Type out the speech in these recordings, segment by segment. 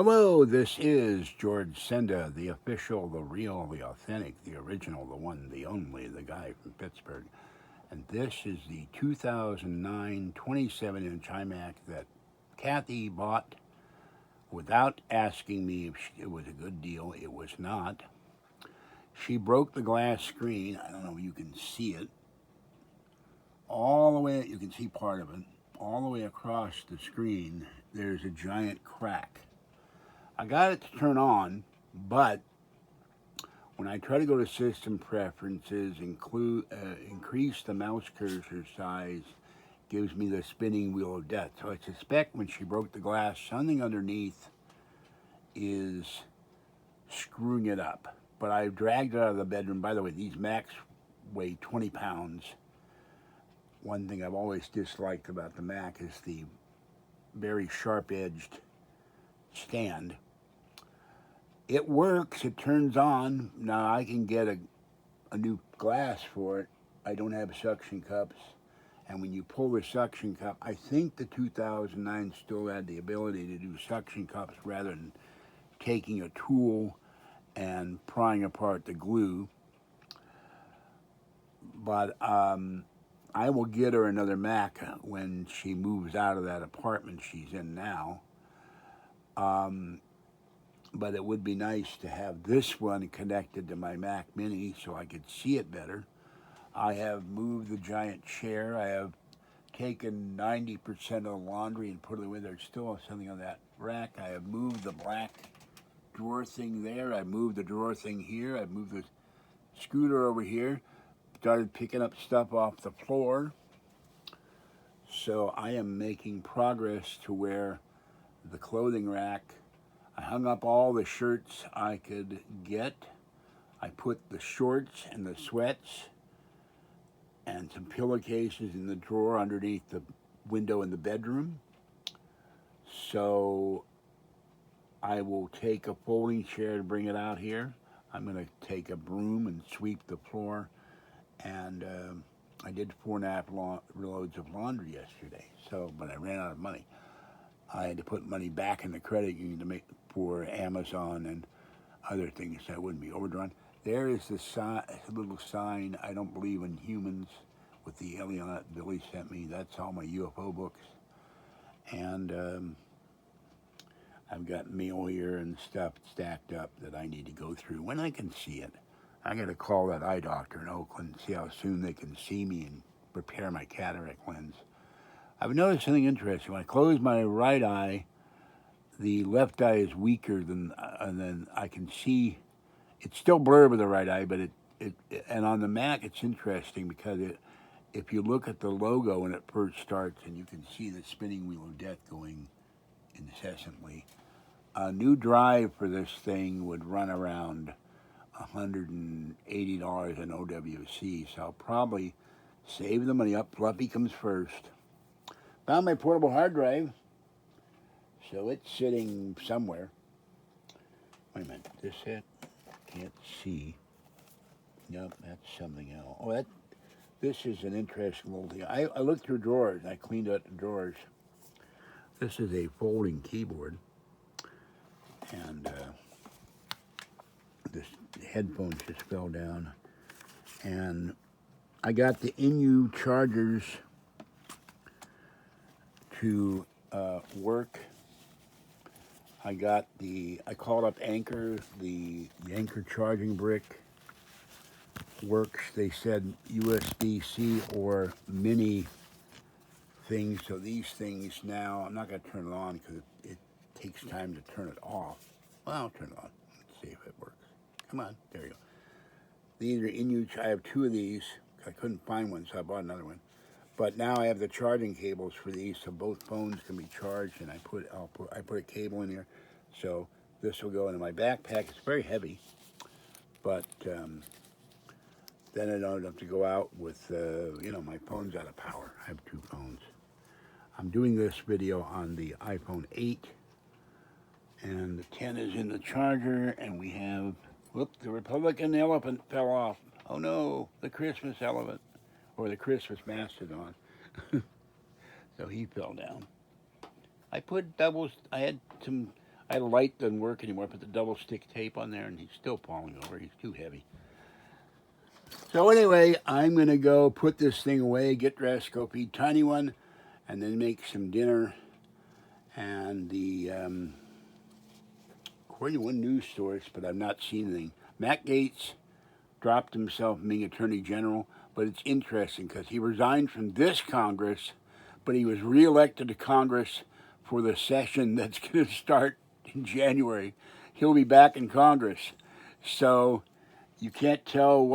Hello, this is George Senda, the official, the real, the authentic, the original, the one, the only, the guy from Pittsburgh. And this is the 2009 27-inch iMac that Kathy bought without asking me if it was a good deal. It was not. She broke the glass screen. I don't know if you can see it. All the way, you can see part of it. All the way across the screen, there's a giant crack. I got it to turn on, but when I try to go to system preferences, increase the mouse cursor size, gives me the spinning wheel of death. So I suspect when she broke the glass, something underneath is screwing it up. But I dragged it out of the bedroom. By the way, these Macs weigh 20 pounds. One thing I've always disliked about the Mac is the very sharp-edged stand. It works, it turns on. Now I can get a new glass for it. I don't have suction cups. And when you pull the suction cup, I think the 2009 still had the ability to do suction cups rather than taking a tool and prying apart the glue. But I will get her another Mac when she moves out of that apartment she's in now. But it would be nice to have this one connected to my Mac Mini so I could see it better. I have moved the giant chair. I have taken 90% of the laundry and put it away. There's still something on that rack. I have moved the black drawer thing there. I moved the drawer thing here. I moved the scooter over here. Started picking up stuff off the floor. So I am making progress to where the clothing rack, I hung up all the shirts I could get. I put the shorts and the sweats and some pillowcases in the drawer underneath the window in the bedroom. So I will take a folding chair to bring it out here. I'm going to take a broom and sweep the floor. And I did 4.5 loads of laundry yesterday. But I ran out of money. I had to put money back in the credit union to make for Amazon and other things that wouldn't be overdrawn. There is the little sign, I don't believe in humans, with the alien that Billy sent me. That's all my UFO books. And I've got mail here and stuff stacked up that I need to go through when I can see it. I got to call that eye doctor in Oakland and see how soon they can see me and repair my cataract lens. I've noticed something interesting. When I close my right eye, the left eye is weaker than, and then I can see. It's still blurred with the right eye, but and on the Mac it's interesting because if you look at the logo when it first starts, and you can see the spinning wheel of death going incessantly. A new drive for this thing would run around $180 in OWC, so I'll probably save the money up. Fluffy comes first. Found my portable hard drive, so it's sitting somewhere. Wait a minute, this it? Can't see. Nope, that's something else. Oh, this is an interesting little thing. I looked through drawers, I cleaned out the drawers. This is a folding keyboard, and this headphones just fell down. And I got the NU chargers to work. I called up Anchor, the Anchor charging brick works. They said USB-C or mini things. So these things now, I'm not going to turn it on because it takes time to turn it off. Well, I'll turn it on. Let's see if it works. Come on, there you go. These are NU. I have two of these. I couldn't find one, so I bought another one. But now I have the charging cables for these, so both phones can be charged. And I put a cable in here, so this will go into my backpack. It's very heavy, but then I don't have to go out with my phone's out of power. I have two phones. I'm doing this video on the iPhone 8, and the 10 is in the charger, and we have. Whoop! The Republican elephant fell off. Oh no! The Christmas elephant. Or the Christmas mastodon. So he fell down. I put doubles. I had some I had a light doesn't work anymore. I put the double stick tape on there, and he's still falling over. He's too heavy. So anyway, I'm going to go put this thing away, get dressed, go feed Tiny One, and then make some dinner. And according to one news source, but I've not seen anything, Matt Gaetz dropped himself from being Attorney General, but it's interesting because he resigned from this Congress, but he was reelected to Congress for the session that's going to start in January. He'll be back in Congress. So you can't tell.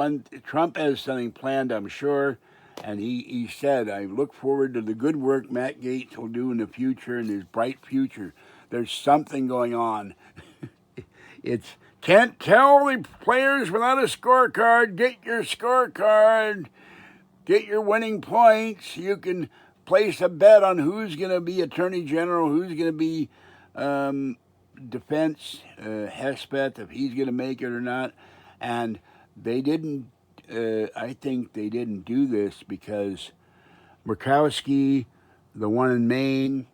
Trump has something planned, I'm sure, and he said, I look forward to the good work Matt Gaetz will do in the future, in his bright future. There's something going on. It's can't tell the players without a scorecard. Get your scorecard. Get your winning points. You can place a bet on who's going to be Attorney General, who's going to be Defense Hespeth, if he's going to make it or not. And they didn't, I think they didn't do this because Murkowski, the one in Maine,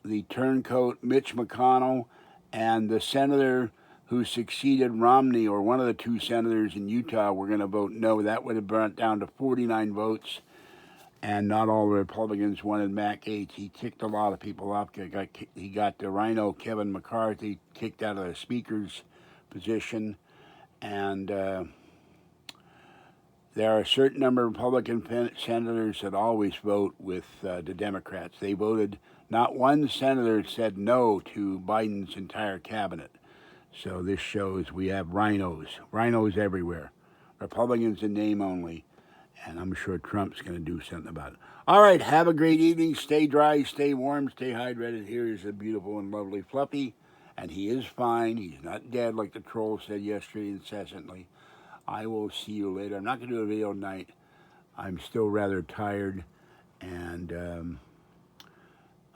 the turncoat Mitch McConnell, and the senator who succeeded Romney, or one of the two senators in Utah, were going to vote no. That would have burnt down to 49 votes, and not all the Republicans wanted Matt Gaetz. He kicked a lot of people off. He got the Rhino Kevin McCarthy kicked out of the Speaker's position, and there are a certain number of Republican senators that always vote with the Democrats. They voted, not one senator said no to Biden's entire cabinet. So this shows we have rhinos everywhere. Republicans in name only, and I'm sure Trump's going to do something about it. All right, have a great evening. Stay dry, stay warm, stay hydrated. Here is a beautiful and lovely Fluffy, and he is fine. He's not dead like the troll said yesterday incessantly. I will see you later. I'm not going to do a video tonight. I'm still rather tired, and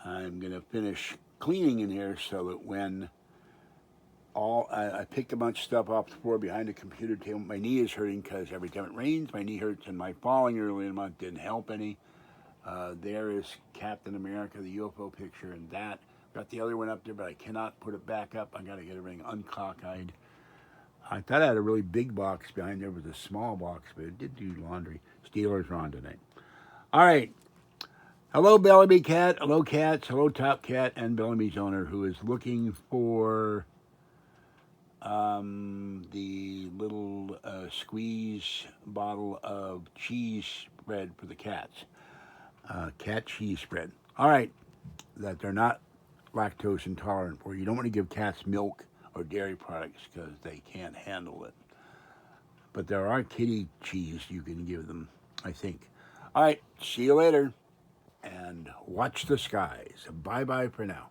I'm going to finish cleaning in here so that when I picked a bunch of stuff off the floor behind the computer table. My knee is hurting because every time it rains, my knee hurts, and my falling early in the month didn't help any. There is Captain America, the UFO picture, and that. Got the other one up there, but I cannot put it back up. I got to get everything uncockeyed. I thought I had a really big box behind there with a small box, but it did do laundry. Steelers are on tonight. All right. Hello, Bellamy Cat. Hello, cats. Hello, Top Cat, and Bellamy's owner, who is looking for the little squeeze bottle of cheese spread for the cats. Cat cheese spread. All right, that they're not lactose intolerant for. You don't want to give cats milk or dairy products because they can't handle it. But there are kitty cheese you can give them, I think. All right, see you later, and watch the skies. Bye-bye for now.